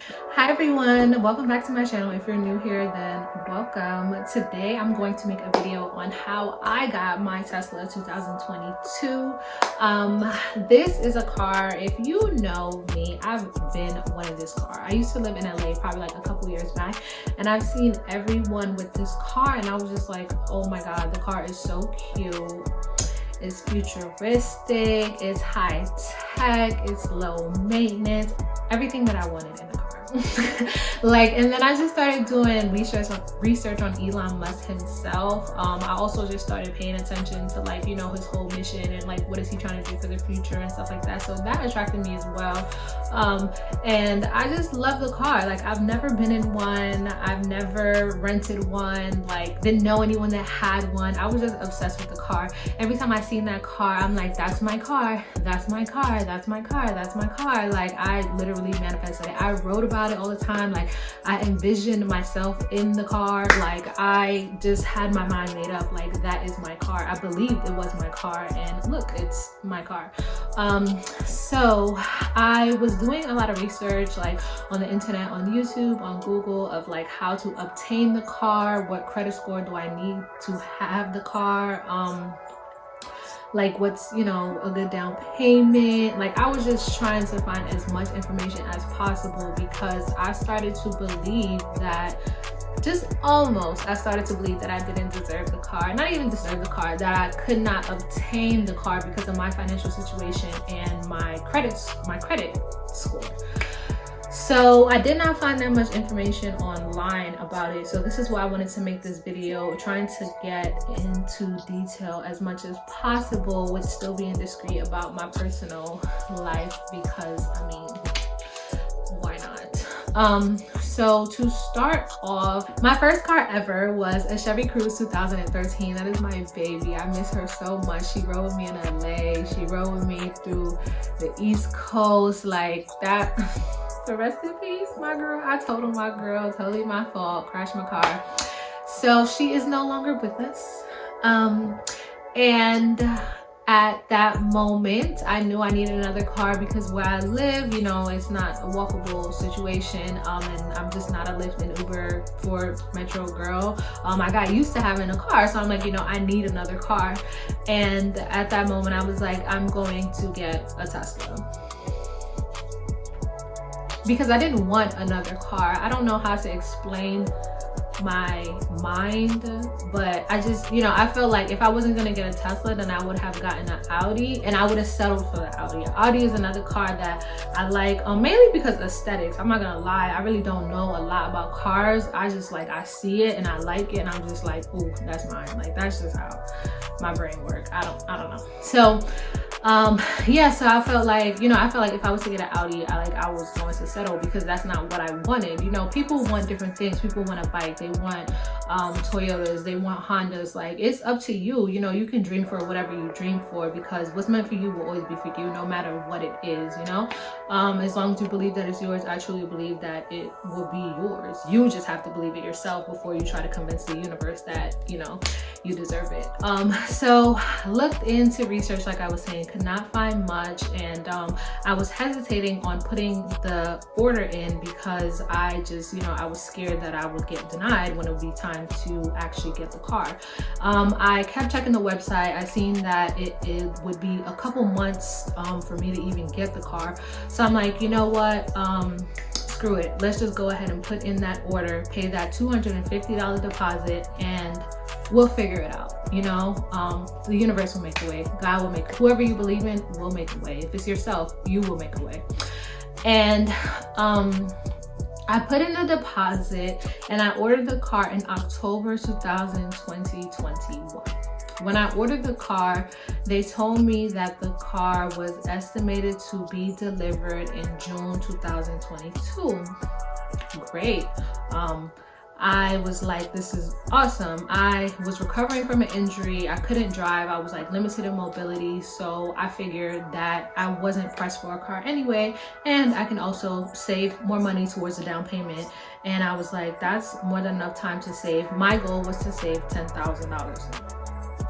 Hi everyone, welcome back to my channel. If you're new here, then welcome. Today I'm going to make a video on how I got my Tesla 2022. This is a car, if you know me, I've been wanting this car. I used to live in LA probably like a couple years back, and I've seen everyone with this car and I was just like, oh my god, the car is so cute. It's futuristic, it's high tech, it's low maintenance, everything that I wanted in a car. And then I just started doing research on Elon Musk himself. I also just started paying attention to his whole mission and what is he trying to do for the future and stuff like that. So that attracted me as well. And I just love the car. I've never been in one. I've never rented one. Didn't know anyone that had one. I was just obsessed with the car. Every time I seen that car, I'm like, that's my car. That's my car. That's my car. That's my car. I literally manifested it. I wrote about it all the time. I envisioned myself in the car. I just had my mind made up. That is my car. I believed it was my car, and look, it's my car. So I was doing a lot of research on the internet, on YouTube, on Google, of how to obtain the car, what credit score do I need to have the car, what's a good down payment. I was just trying to find as much information as possible, because I started to believe that I started to believe that I didn't deserve the car. Not even deserve the car, that I could not obtain the car because of my financial situation and my credit score. So I did not find that much information online about it. So this is why I wanted to make this video, trying to get into detail as much as possible with still being discreet about my personal life, because I mean, why not? So to start off, my first car ever was a Chevy Cruze 2013. That is my baby. I miss her so much. She rode with me in LA. She rode with me through the East Coast that. So rest in peace, my girl. I told my girl, totally my fault, crashed my car. So she is no longer with us. And at that moment, I knew I needed another car, because where I live, it's not a walkable situation. And I'm just not a Lyft and Uber for Metro girl. I got used to having a car. So I'm like, I need another car. And at that moment, I was like, I'm going to get a Tesla, because I didn't want another car. I don't know how to explain my mind, but I just, I felt like if I wasn't gonna get a Tesla, then I would have gotten an Audi, and I would have settled for the Audi. Audi is another car that I like, mainly because aesthetics. I'm not gonna lie, I really don't know a lot about cars. I just I see it and I like it, and I'm just like, ooh, that's mine. That's just how my brain works. I don't know. So yeah, so I felt like, if I was to get an Audi, I was going to settle, because that's not what I wanted. People want different things. People want a bike, they want Toyotas, they want Hondas. It's up to you. You can dream for whatever you dream for, because what's meant for you will always be for you, no matter what it is. As long as you believe that it's yours, I truly believe that it will be yours. You just have to believe it yourself before you try to convince the universe that you deserve it. So looked into research, like I was saying, could not find much, and I was hesitating on putting the order in, because I just, I was scared that I would get denied when it would be time to actually get the car. I kept checking the website. I seen that it would be a couple months for me to even get the car. So I'm like, you know what? Screw it. Let's just go ahead and put in that order, pay that $250 deposit, and we'll figure it out. The universe will make a way. God will make, whoever you believe in will make a way. If it's yourself, you will make a way. And I put in a deposit, and I ordered the car in October 2021. When I ordered the car, they told me that the car was estimated to be delivered in June 2022. Great. I was like, this is awesome. I was recovering from an injury. I couldn't drive. I was limited in mobility. So I figured that I wasn't pressed for a car anyway, and I can also save more money towards the down payment. And I was like, that's more than enough time to save. My goal was to save $10,000.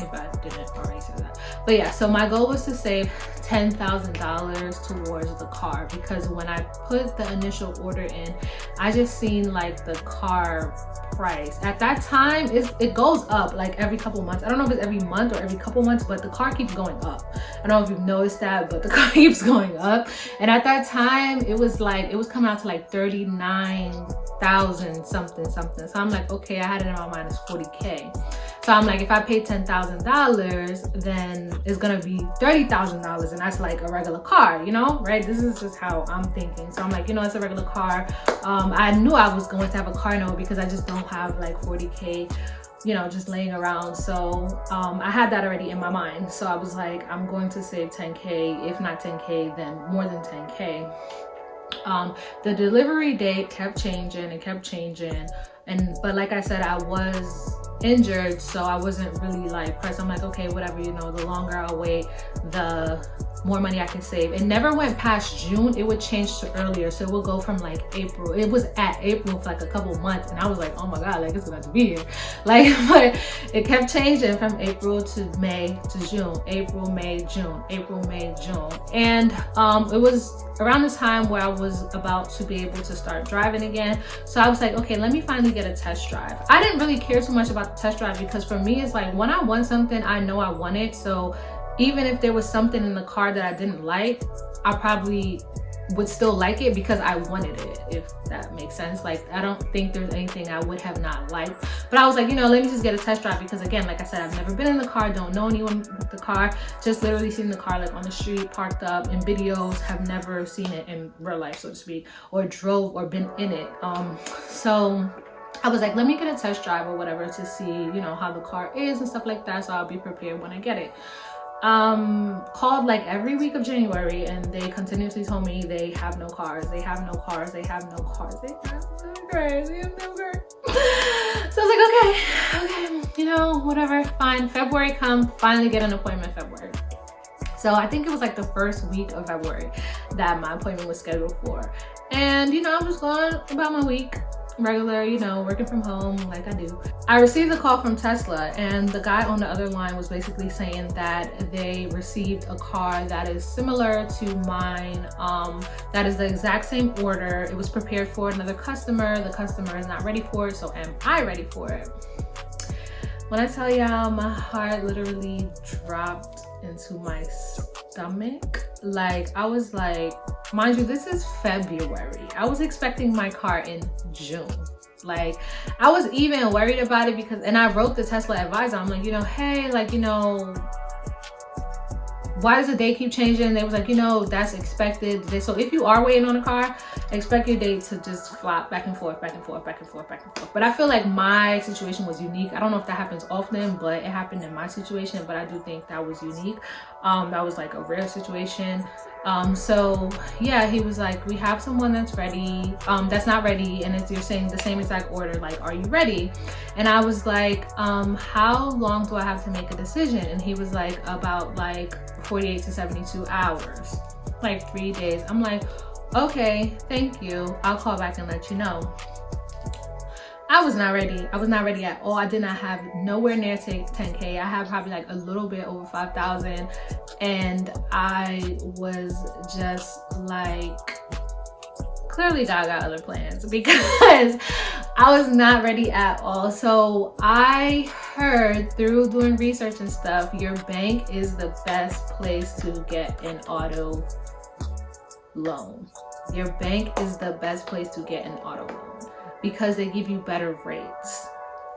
if I didn't already say that. But yeah, so my goal was to save $10,000 towards the car, because when I put the initial order in, I just seen like the car price at that time it goes up like every couple months. I don't know if it's every month or every couple months, but the car keeps going up. I don't know if you've noticed that, but the car keeps going up. And at that time it was coming out to like 39,000 something. So I'm like, okay, I had it in my mind as 40K. So I'm like, if I pay $10,000, then it's gonna be $30,000, and that's like a regular car, you know, right? This is just how I'm thinking. So I'm like, you know, it's a regular car. I knew I was going to have a car note because I just don't have like 40K, you know, just laying around. So I had that already in my mind. So I was like, I'm going to save 10K, if not 10K, then more than 10K. The delivery date kept changing but like I said, I was injured, so I wasn't really like pressed. I'm like, okay, whatever, you know, the longer I'll wait, the more money I can save. It never went past June. It would change to earlier, so it would go from like April. It was at April for like a couple months, and I was like, oh my god, like it's about to be here, like. But it kept changing from April to May to June, April, May, June, April, May, June. And it was around the time where I was about to be able to start driving again. So I was like, okay, let me finally get a test drive. I didn't really care too much about the test drive, because for me, it's like when I want something, I know I want it. So even if there was something in the car that I didn't like, I probably would still like it because I wanted it, if that makes sense. Like, I don't think there's anything I would have not liked. But I was like, you know, let me just get a test drive, because again, like I said, I've never been in the car, don't know anyone with the car, just literally seen the car like on the street, parked up in videos, have never seen it in real life, so to speak, or drove or been in it. So I was like, let me get a test drive or whatever to see, you know, how the car is and stuff like that, so I'll be prepared when I get it. Called like every week of January, and they continuously told me they have no cars, they have no cars, they have no cars, they have no cars, they have no cars. So I was like, okay, you know, whatever, fine. February come, finally get an appointment February. So I think it was like the first week of February that my appointment was scheduled for. And you know, I'm just going about my week, regular, you know, working from home like I do. I received a call from Tesla, and the guy on the other line was basically saying that they received a car that is similar to mine, that is the exact same order. It was prepared for another customer. The customer is not ready for it, so am I ready for it? When I tell y'all, my heart literally dropped into my stomach. Like, I was like, mind you, this is February. I was expecting my car in June. Like, I was even worried about it because, and I wrote the Tesla advisor, I'm like, you know, hey, like, you know, why does the date keep changing? They was like, you know, that's expected. So if you are waiting on a car, expect your date to just flop back and forth, back and forth, back and forth, back and forth. But I feel like my situation was unique. I don't know if that happens often, but it happened in my situation. But I do think that was unique. That was like a rare situation. So yeah, he was like, we have someone that's ready, that's not ready, and you're saying the same exact order, like, are you ready? And I was like, how long do I have to make a decision? And he was like, about like 48 to 72 hours, like 3 days. I'm like, okay, thank you, I'll call back and let you know. I was not ready. I was not ready at all. I did not have nowhere near 10K. I had probably like a little bit over 5,000, and I was just like, clearly God got other plans, because I was not ready at all. So I heard through doing research and stuff, your bank is the best place to get an auto loan. Your bank is the best place to get an auto loan, because they give you better rates.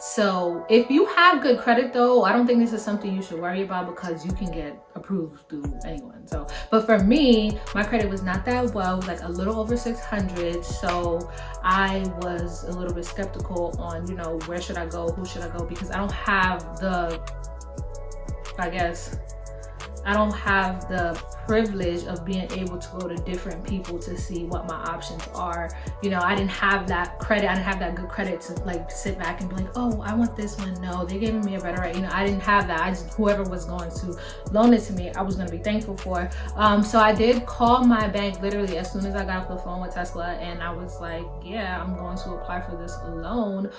So if you have good credit though, I don't think this is something you should worry about, because you can get approved through anyone. So, but for me, my credit was not that well. It was like a little over 600. So I was a little bit skeptical on, you know, where should I go? Who should I go? Because I don't have the, I guess, I don't have the privilege of being able to go to different people to see what my options are. You know, I didn't have that credit. I didn't have that good credit to like sit back and be like, oh, I want this one. No, they're giving me a better rate. You know, I didn't have that. I just, whoever was going to loan it to me, I was going to be thankful for. So I did call my bank literally as soon as I got off the phone with Tesla, and I was like, yeah, I'm going to apply for this loan.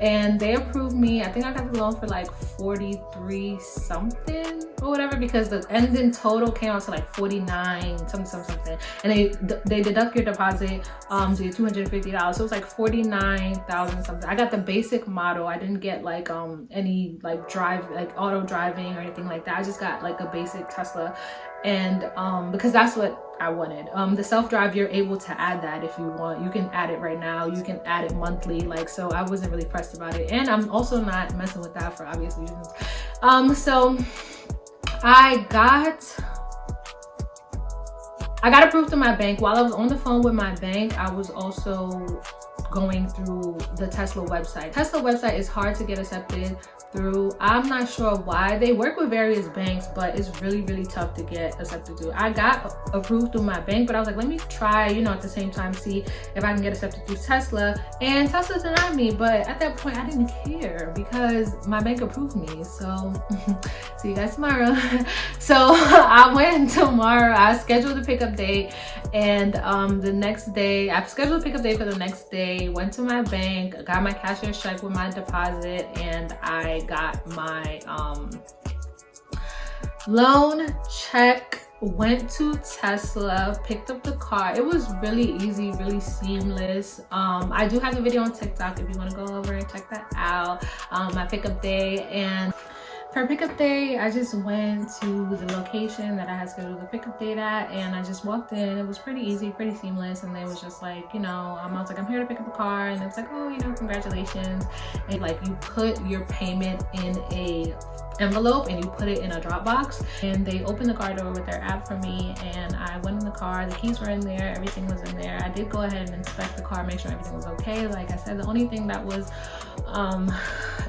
And they approved me. I think I got the loan for like 43 something or whatever, because the ending total came out to like 49 something, and they deduct your deposit to your $250, so it was like 49,000 something. I got the basic model. I didn't get like any like auto driving or anything like that. I just got like a basic Tesla, and because that's what I wanted. The self-drive, you're able to add that if you want. You can add it right now. You can add it monthly. Like, so I wasn't really pressed about it, and I'm also not messing with that for obvious reasons. So I got approved through my bank. While I was on the phone with my bank, I was also going through the Tesla website. Tesla website is hard to get accepted through. I'm not sure why. They work with various banks, but it's really, really tough to get accepted through. I got approved through my bank, but I was like, let me try, you know, at the same time, see if I can get accepted through Tesla. And Tesla denied me, but at that point I didn't care because my bank approved me. So see you guys tomorrow. So I went tomorrow. I scheduled a pickup date, and the next day, I've scheduled a pickup date for the next day, went to my bank, got my cashier's check with my deposit, and I got my loan check, went to Tesla, picked up the car. It was really easy, really seamless. I do have the video on TikTok if you want to go over and check that out. My pickup day. And for pickup day, I just went to the location that I had scheduled the pickup date at, and I just walked in. It was pretty easy, pretty seamless, and they was just like, you know, I was like, I'm here to pick up a car, and it's like, oh, you know, congratulations. And like, you put your payment in a envelope and you put it in a Dropbox, and they opened the car door with their app for me, and I went in the car, the keys were in there, everything was in there. I did go ahead and inspect the car, make sure everything was okay. Like I said, the only thing that was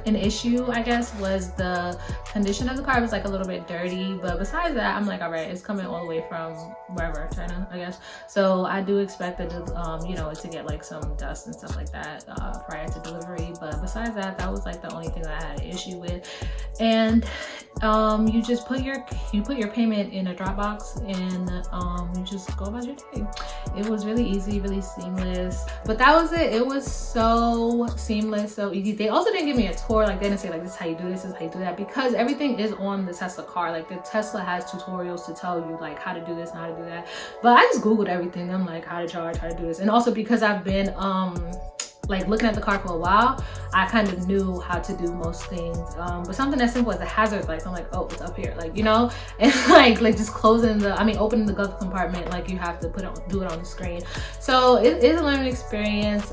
an issue, I guess, was the condition of the car. It was like a little bit dirty, but besides that, I'm like, all right, it's coming all the way from wherever, China, I guess. So I do expect it to, you know, to get like some dust and stuff like that prior to delivery. But besides that, that was like the only thing that I had an issue with. And you just put your payment in a Dropbox, and you just go about your day. It was really easy, really seamless. But that was it. It was so seamless, so easy. They also didn't give me a tour. Like, they didn't say like, this is how you do this is how you do that, because everything is on the Tesla car. Like, the Tesla has tutorials to tell you like how to do this and how to do that. But I just Googled everything. I'm like, how to charge, how to do this. And also because I've been like looking at the car for a while, I kind of knew how to do most things. But something as simple as the hazard lights, I'm like, oh, it's up here, like, you know. And like just closing opening the glove compartment, like you have to do it on the screen. So it is a learning experience.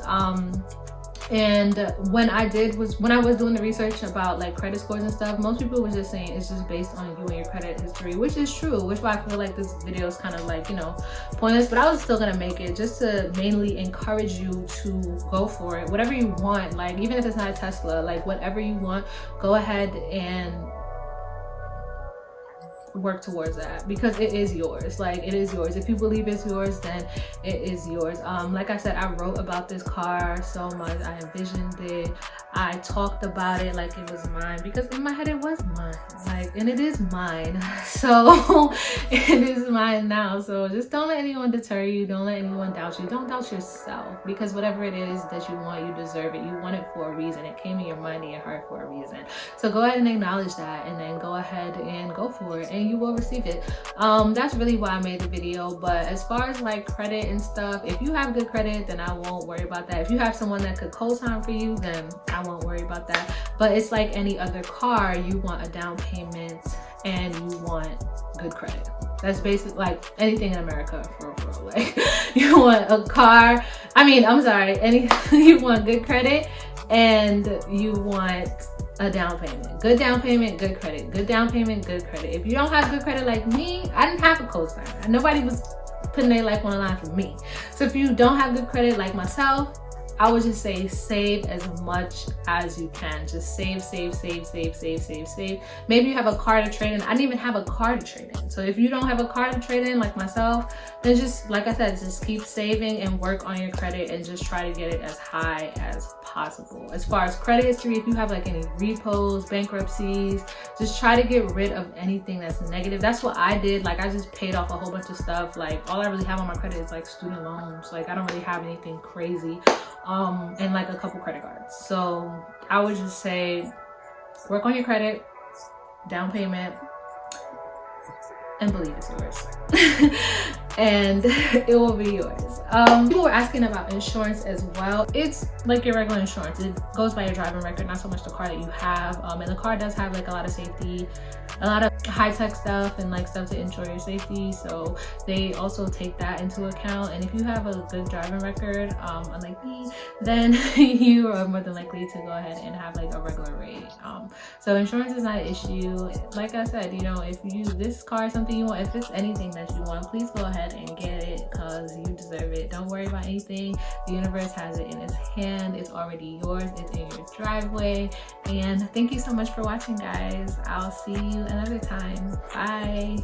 And when I was doing the research about like credit scores and stuff, most people were just saying it's just based on you and your credit history, which is true, which is why I feel like this video is kind of like, you know, pointless. But I was still gonna make it just to mainly encourage you to go for it. Whatever you want, like even if it's not a Tesla, like whatever you want, go ahead and work towards that, because it is yours. Like, it is yours. If you believe it's yours, then it is yours. Like I said, I wrote about this car so much. I envisioned it. I talked about it like it was mine, because in my head it was mine, like, and it is mine. So it is mine now. So just don't let anyone deter you. Don't let anyone doubt you. Don't doubt yourself, because whatever it is that you want, you deserve it. You want it for a reason. It came in your mind and your heart for a reason. So go ahead and acknowledge that, and then go ahead and go for it, and you will receive it. That's really why I made the video. But as far as like credit and stuff, if you have good credit, then I won't worry about that. If you have someone that could co-sign for you, then I won't worry about that. But it's like any other car, you want a down payment and you want good credit. That's basically like anything in America for real. Like, you want a car, you want good credit, and you want a down payment. Good down payment, good credit. Good down payment, good credit. If you don't have good credit like me, I didn't have a co-sign. Nobody was putting their life on the line for me. So if you don't have good credit like myself, I would just say save as much as you can. Just save. Maybe you have a car to trade in. I didn't even have a car to trade in. So if you don't have a car to trade in like myself, then just, like I said, just keep saving and work on your credit and just try to get it as high as possible. As far as credit history, if you have like any repos, bankruptcies, just try to get rid of anything that's negative. That's what I did. Like I just paid off a whole bunch of stuff. Like all I really have on my credit is like student loans. Like I don't really have anything crazy. And like a couple credit cards. So I would just say work on your credit, down payment, and believe it's yours. And it will be yours. People were asking about insurance as well. It's like your regular insurance. It goes by your driving record, not so much the car that you have. And the car does have like a lot of safety, a lot of high-tech stuff and like stuff to ensure your safety. So they also take that into account. And if you have a good driving record, unlike me, then you are more than likely to go ahead and have like a regular rate. So insurance is not an issue. Like I said, you know, if this car is something you want, if it's anything that you want, please go ahead and get it because you deserve it. Don't worry about anything. The universe has it in its hand. It's already yours. It's in your driveway. And thank you so much for watching, guys. I'll see you another time. Bye.